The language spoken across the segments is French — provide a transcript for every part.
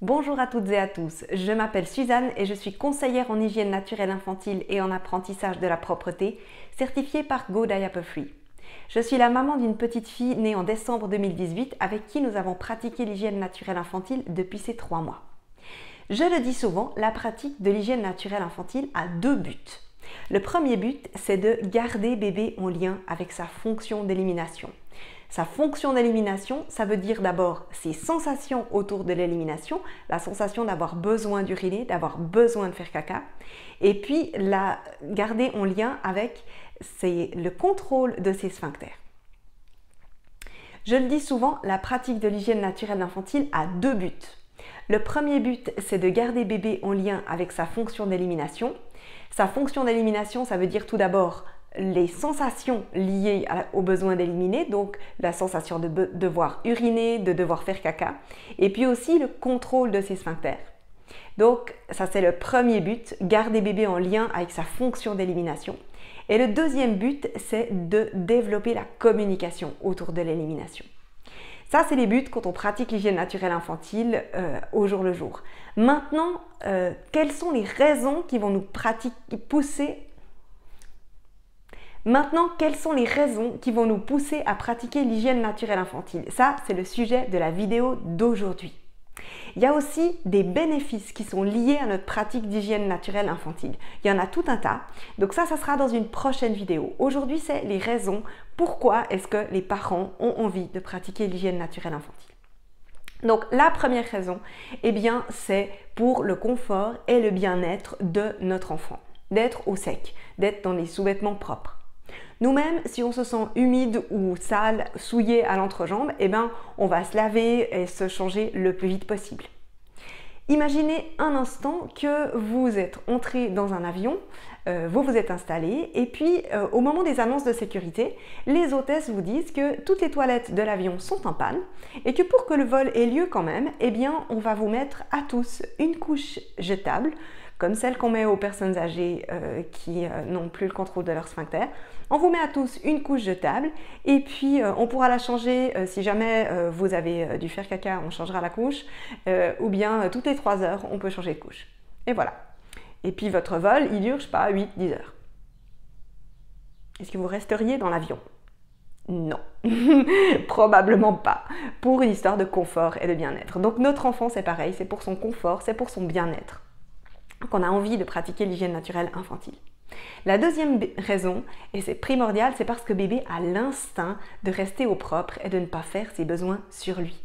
Bonjour à toutes et à tous, je m'appelle Suzanne et je suis conseillère en hygiène naturelle infantile et en apprentissage de la propreté, certifiée par Go Diaper Free. Je suis la maman d'une petite fille née en décembre 2018 avec qui nous avons pratiqué l'hygiène naturelle infantile depuis ses 3 mois. Je le dis souvent, la pratique de l'hygiène naturelle infantile a 2 buts. Le premier but, c'est de garder bébé en lien avec sa fonction d'élimination. Sa fonction d'élimination, ça veut dire d'abord ses sensations autour de l'élimination, la sensation d'avoir besoin d'uriner, d'avoir besoin de faire caca, et puis la garder en lien avec le contrôle de ses sphincters. Je le dis souvent, la pratique de l'hygiène naturelle infantile a 2 buts. Le premier but, c'est de garder bébé en lien avec sa fonction d'élimination. Sa fonction d'élimination, ça veut dire tout d'abord les sensations liées au besoin d'éliminer, donc la sensation de devoir uriner, de devoir faire caca, et puis aussi le contrôle de ses sphincters. Donc ça c'est le premier but, garder bébé en lien avec sa fonction d'élimination. Et le deuxième but, c'est de développer la communication autour de l'élimination. Ça, c'est les buts quand on pratique l'hygiène naturelle infantile au jour le jour. Maintenant, quelles sont les raisons qui vont nous pousser à pratiquer l'hygiène naturelle infantile? Ça, c'est le sujet de la vidéo d'aujourd'hui. Il y a aussi des bénéfices qui sont liés à notre pratique d'hygiène naturelle infantile. Il y en a tout un tas. Donc ça sera dans une prochaine vidéo. Aujourd'hui, c'est les raisons pourquoi est-ce que les parents ont envie de pratiquer l'hygiène naturelle infantile. Donc la première raison, eh bien, c'est pour le confort et le bien-être de notre enfant. D'être au sec, d'être dans des sous-vêtements propres. Nous-mêmes, si on se sent humide ou sale, souillé à l'entrejambe, eh ben, on va se laver et se changer le plus vite possible. Imaginez un instant que vous êtes entré dans un avion, vous vous êtes installé et puis au moment des annonces de sécurité, les hôtesses vous disent que toutes les toilettes de l'avion sont en panne et que pour que le vol ait lieu quand même, eh bien, on va vous mettre à tous une couche jetable, comme celle qu'on met aux personnes âgées qui n'ont plus le contrôle de leur sphincter. On vous met à tous une couche jetable et puis on pourra la changer si jamais vous avez dû faire caca, on changera la couche ou bien toutes les 3 heures, on peut changer de couche. Et voilà. Et puis votre vol, il dure, je sais pas, 8-10 heures. Est-ce que vous resteriez dans l'avion? Non, probablement pas, pour une histoire de confort et de bien-être. Donc notre enfant, c'est pareil, c'est pour son confort, c'est pour son bien-être qu'on a envie de pratiquer l'hygiène naturelle infantile. La deuxième raison, et c'est primordial, c'est parce que bébé a l'instinct de rester au propre et de ne pas faire ses besoins sur lui.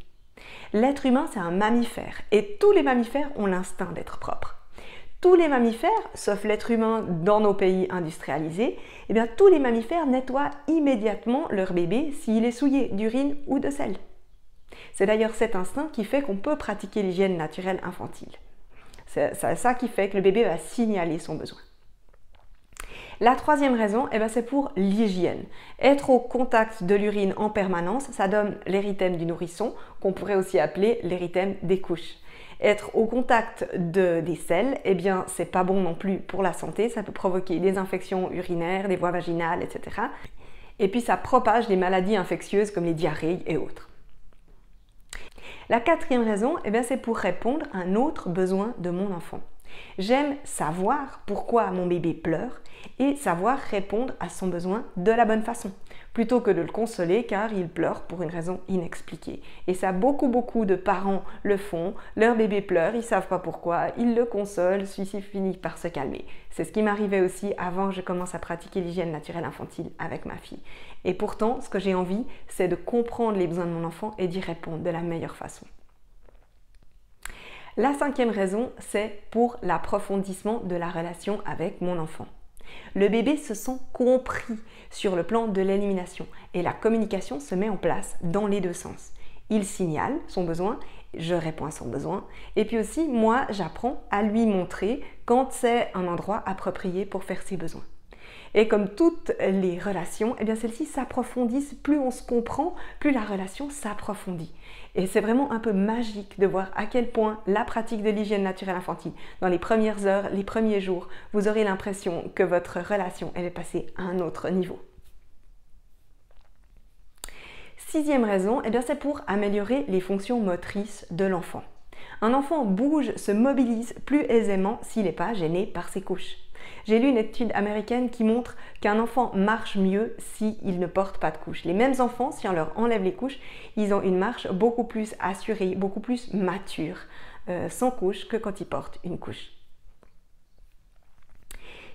L'être humain, c'est un mammifère et tous les mammifères ont l'instinct d'être propres. Tous les mammifères, sauf l'être humain dans nos pays industrialisés, eh bien tous les mammifères nettoient immédiatement leur bébé s'il est souillé d'urine ou de sel. C'est d'ailleurs cet instinct qui fait qu'on peut pratiquer l'hygiène naturelle infantile. C'est ça qui fait que le bébé va signaler son besoin. La troisième raison, eh ben, c'est pour l'hygiène. Être au contact de l'urine en permanence, ça donne l'érythème du nourrisson, qu'on pourrait aussi appeler l'érythème des couches. Être au contact des selles, eh bien, c'est pas bon non plus pour la santé, ça peut provoquer des infections urinaires, des voies vaginales, etc. Et puis ça propage des maladies infectieuses comme les diarrhées et autres. La quatrième raison, eh bien, c'est pour répondre à un autre besoin de mon enfant. J'aime savoir pourquoi mon bébé pleure et savoir répondre à son besoin de la bonne façon, plutôt que de le consoler car il pleure pour une raison inexpliquée. Et ça, beaucoup de parents le font, leur bébé pleure, ils ne savent pas pourquoi, ils le consolent, celui-ci finit par se calmer. C'est ce qui m'arrivait aussi avant que je commence à pratiquer l'hygiène naturelle infantile avec ma fille. Et pourtant, ce que j'ai envie, c'est de comprendre les besoins de mon enfant et d'y répondre de la meilleure façon. La cinquième raison, c'est pour l'approfondissement de la relation avec mon enfant. Le bébé se sent compris sur le plan de l'élimination et la communication se met en place dans les 2 sens. Il signale son besoin, je réponds à son besoin et puis aussi moi j'apprends à lui montrer quand c'est un endroit approprié pour faire ses besoins. Et comme toutes les relations, eh bien celles-ci s'approfondissent, plus on se comprend, plus la relation s'approfondit. Et c'est vraiment un peu magique de voir à quel point la pratique de l'hygiène naturelle infantile, dans les premières heures, les premiers jours, vous aurez l'impression que votre relation elle est passée à un autre niveau. Sixième raison, eh bien c'est pour améliorer les fonctions motrices de l'enfant. Un enfant bouge, se mobilise plus aisément s'il n'est pas gêné par ses couches. J'ai lu une étude américaine qui montre qu'un enfant marche mieux s'il ne porte pas de couche. Les mêmes enfants, si on leur enlève les couches, ils ont une marche beaucoup plus assurée, beaucoup plus mature sans couche que quand ils portent une couche.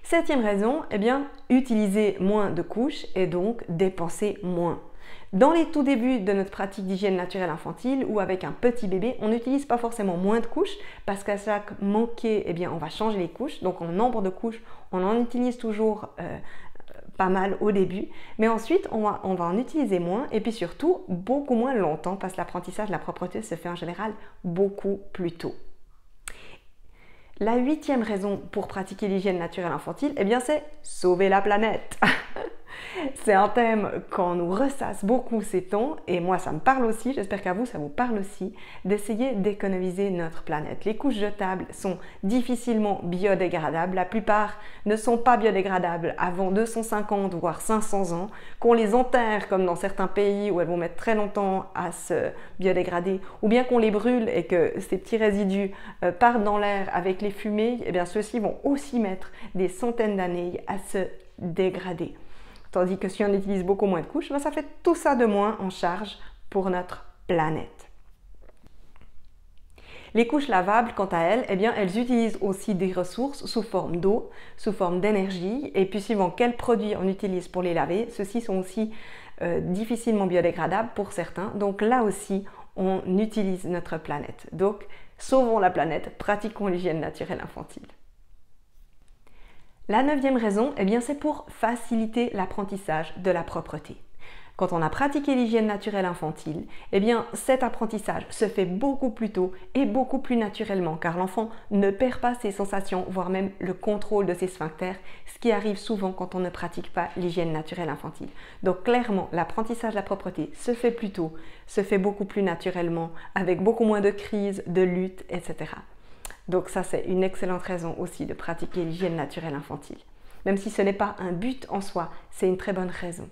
Septième raison, eh bien, utiliser moins de couches et donc dépenser moins. Dans les tout débuts de notre pratique d'hygiène naturelle infantile ou avec un petit bébé, on n'utilise pas forcément moins de couches parce qu'à chaque manqué, eh bien, on va changer les couches. Donc en nombre de couches, on en utilise toujours pas mal au début, mais ensuite on va en utiliser moins et puis surtout beaucoup moins longtemps parce que l'apprentissage de la propreté se fait en général beaucoup plus tôt. La huitième raison pour pratiquer l'hygiène naturelle infantile, eh bien c'est sauver la planète. C'est un thème qu'on nous ressasse beaucoup ces temps et moi ça me parle aussi, j'espère qu'à vous ça vous parle aussi, d'essayer d'économiser notre planète. Les couches jetables sont difficilement biodégradables, la plupart ne sont pas biodégradables avant 250 voire 500 ans, qu'on les enterre comme dans certains pays où elles vont mettre très longtemps à se biodégrader ou bien qu'on les brûle et que ces petits résidus partent dans l'air avec les fumées, eh bien ceux-ci vont aussi mettre des centaines d'années à se dégrader. Tandis que si on utilise beaucoup moins de couches, ça fait tout ça de moins en charge pour notre planète. Les couches lavables, quant à elles, eh bien, elles utilisent aussi des ressources sous forme d'eau, sous forme d'énergie, et puis suivant quels produits on utilise pour les laver, ceux-ci sont aussi difficilement biodégradables pour certains. Donc là aussi, on utilise notre planète. Donc, sauvons la planète, pratiquons l'hygiène naturelle infantile. La neuvième raison, eh bien, c'est pour faciliter l'apprentissage de la propreté. Quand on a pratiqué l'hygiène naturelle infantile, eh bien, cet apprentissage se fait beaucoup plus tôt et beaucoup plus naturellement car l'enfant ne perd pas ses sensations, voire même le contrôle de ses sphincters, ce qui arrive souvent quand on ne pratique pas l'hygiène naturelle infantile. Donc clairement, l'apprentissage de la propreté se fait plus tôt, se fait beaucoup plus naturellement, avec beaucoup moins de crises, de luttes, etc. Donc ça, c'est une excellente raison aussi de pratiquer l'hygiène naturelle infantile. Même si ce n'est pas un but en soi, c'est une très bonne raison.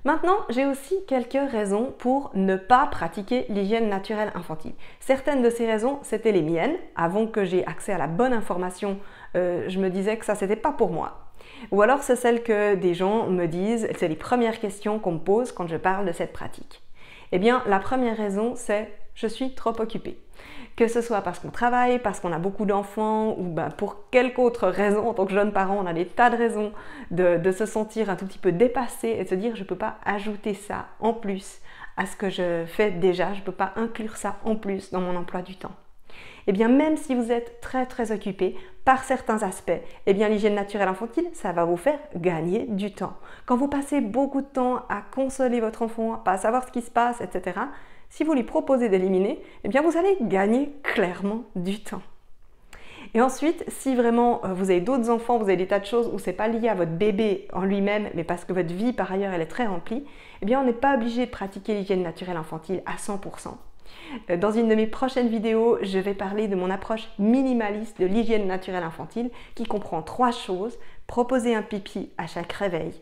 Maintenant, j'ai aussi quelques raisons pour ne pas pratiquer l'hygiène naturelle infantile. Certaines de ces raisons, c'était les miennes. Avant que j'ai accès à la bonne information, je me disais que ça, c'était pas pour moi. Ou alors, c'est celles que des gens me disent, c'est les premières questions qu'on me pose quand je parle de cette pratique. Eh bien, la première raison, c'est « je suis trop occupée ». Que ce soit parce qu'on travaille, parce qu'on a beaucoup d'enfants ou pour quelque autre raison, en tant que jeune parent, on a des tas de raisons de se sentir un tout petit peu dépassé et de se dire « je ne peux pas ajouter ça en plus à ce que je fais déjà, je ne peux pas inclure ça en plus dans mon emploi du temps ». Eh bien, même si vous êtes très occupé par certains aspects, eh bien, l'hygiène naturelle infantile, ça va vous faire gagner du temps. Quand vous passez beaucoup de temps à consoler votre enfant, à savoir ce qui se passe, etc., si vous lui proposez d'éliminer, eh bien, vous allez gagner clairement du temps. Et ensuite, si vraiment vous avez d'autres enfants, vous avez des tas de choses où ce n'est pas lié à votre bébé en lui-même, mais parce que votre vie, par ailleurs, elle est très remplie, eh bien, on n'est pas obligé de pratiquer l'hygiène naturelle infantile à 100%. Dans une de mes prochaines vidéos, je vais parler de mon approche minimaliste de l'hygiène naturelle infantile qui comprend 3 choses. Proposer un pipi à chaque réveil,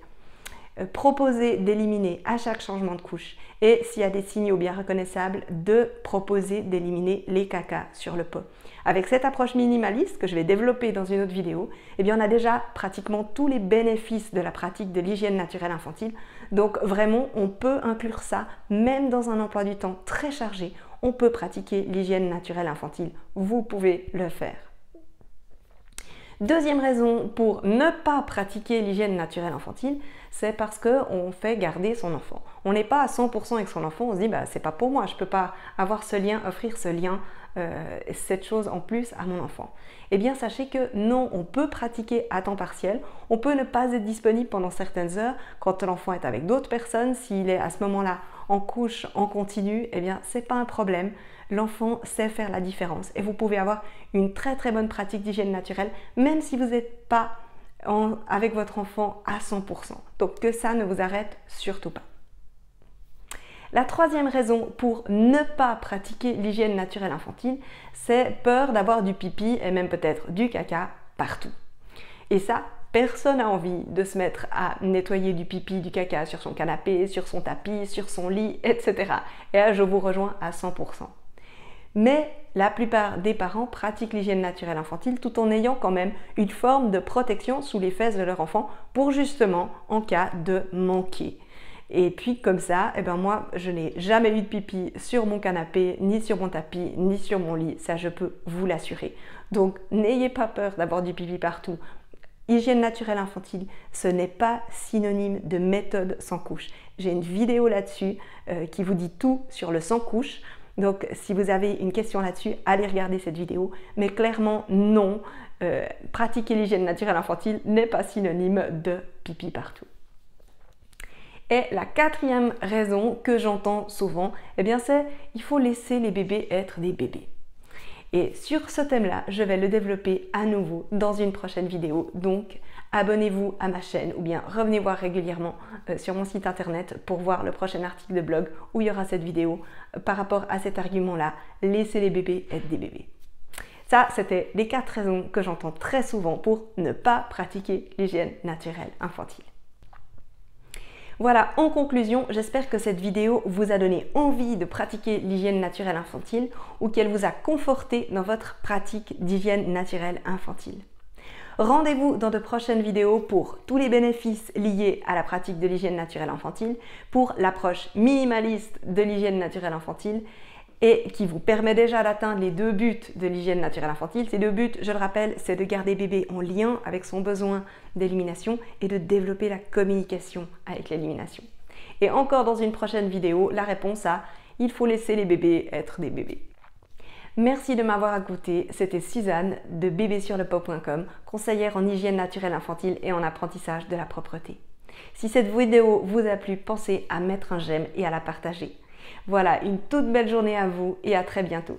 proposer d'éliminer à chaque changement de couche et s'il y a des signaux bien reconnaissables, de proposer d'éliminer les cacas sur le pot. Avec cette approche minimaliste que je vais développer dans une autre vidéo, eh bien on a déjà pratiquement tous les bénéfices de la pratique de l'hygiène naturelle infantile. Donc vraiment, on peut inclure ça même dans un emploi du temps très chargé. On peut pratiquer l'hygiène naturelle infantile. Vous pouvez le faire. Deuxième raison pour ne pas pratiquer l'hygiène naturelle infantile, c'est parce qu'on fait garder son enfant. On n'est pas à 100% avec son enfant, on se dit c'est pas pour moi, je ne peux pas avoir ce lien, offrir ce lien, cette chose en plus à mon enfant. Eh bien sachez que non, on peut pratiquer à temps partiel, on peut ne pas être disponible pendant certaines heures quand l'enfant est avec d'autres personnes, s'il est à ce moment-là en couche, en continu, eh bien c'est pas un problème. L'enfant sait faire la différence et vous pouvez avoir une très bonne pratique d'hygiène naturelle même si vous n'êtes pas avec votre enfant à 100%. Donc que ça ne vous arrête surtout pas. La troisième raison pour ne pas pratiquer l'hygiène naturelle infantile, c'est peur d'avoir du pipi et même peut-être du caca partout. Et ça, Personne n'a envie de se mettre à nettoyer du pipi, du caca sur son canapé, sur son tapis, sur son lit, etc. Et là, je vous rejoins à 100%. Mais la plupart des parents pratiquent l'hygiène naturelle infantile tout en ayant quand même une forme de protection sous les fesses de leur enfant pour justement en cas de manquer. Et puis comme ça, moi je n'ai jamais eu de pipi sur mon canapé, ni sur mon tapis, ni sur mon lit, ça je peux vous l'assurer. Donc n'ayez pas peur d'avoir du pipi partout. Hygiène naturelle infantile, ce n'est pas synonyme de méthode sans couche. J'ai une vidéo là-dessus qui vous dit tout sur le sans couche. Donc si vous avez une question là-dessus, allez regarder cette vidéo. Mais clairement, non, pratiquer l'hygiène naturelle infantile n'est pas synonyme de pipi partout. Et la quatrième raison que j'entends souvent, c'est il faut laisser les bébés être des bébés. Et sur ce thème-là, je vais le développer à nouveau dans une prochaine vidéo. Donc, abonnez-vous à ma chaîne ou bien revenez voir régulièrement sur mon site internet pour voir le prochain article de blog où il y aura cette vidéo par rapport à cet argument-là, laissez les bébés être des bébés. Ça, c'était les 4 raisons que j'entends très souvent pour ne pas pratiquer l'hygiène naturelle infantile. Voilà, en conclusion, j'espère que cette vidéo vous a donné envie de pratiquer l'hygiène naturelle infantile ou qu'elle vous a conforté dans votre pratique d'hygiène naturelle infantile. Rendez-vous dans de prochaines vidéos pour tous les bénéfices liés à la pratique de l'hygiène naturelle infantile, pour l'approche minimaliste de l'hygiène naturelle infantile et qui vous permet déjà d'atteindre les 2 buts de l'hygiène naturelle infantile. Ces 2 buts, je le rappelle, c'est de garder bébé en lien avec son besoin d'élimination et de développer la communication avec l'élimination. Et encore dans une prochaine vidéo, la réponse à « il faut laisser les bébés être des bébés ». Merci de m'avoir écouté, c'était Suzanne de bébésurlepot.com, conseillère en hygiène naturelle infantile et en apprentissage de la propreté. Si cette vidéo vous a plu, pensez à mettre un j'aime et à la partager. Voilà, une toute belle journée à vous et à très bientôt.